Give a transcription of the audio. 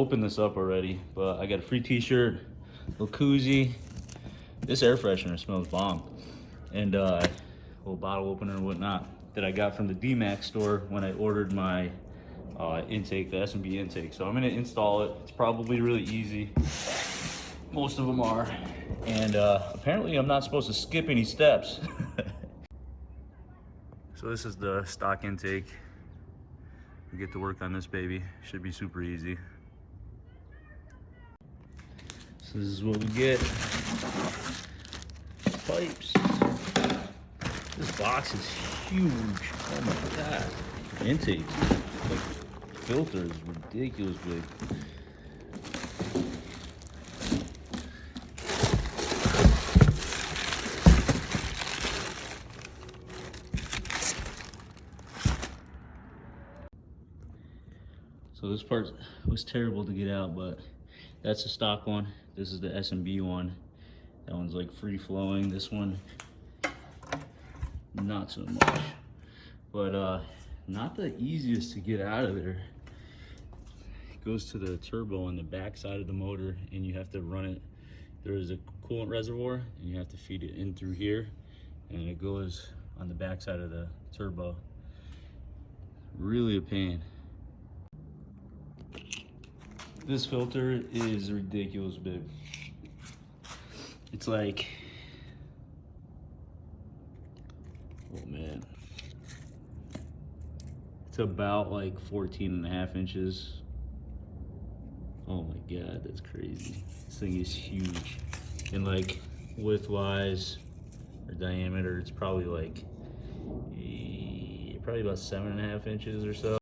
opened this up already, but I got a free t-shirt, little koozie. This air freshener smells bomb. And little bottle opener and whatnot that I got from the Duramax store when I ordered my intake, the S&B intake. So I'm gonna install it. It's probably really easy. Most of them are. And apparently I'm not supposed to skip any steps. So this is the stock intake. We get to work on this baby. Should be super easy. So this is what we get. Pipes. This box is huge. Oh my god. Intake. Like, filter is ridiculous big. So this part was terrible to get out, but that's the stock one. This is the S&B one. That one's like free flowing. This one, not so much. But not the easiest to get out of there. It goes to the turbo on the back side of the motor, and you have to run it. There is a coolant reservoir, and you have to feed it in through here, and it goes on the back side of the turbo. Really a pain. This filter is ridiculous big. It's like, oh man. It's about like 14.5 inches. Oh my God, that's crazy. This thing is huge. And like width-wise or diameter, it's probably like, probably about 7.5 inches or so.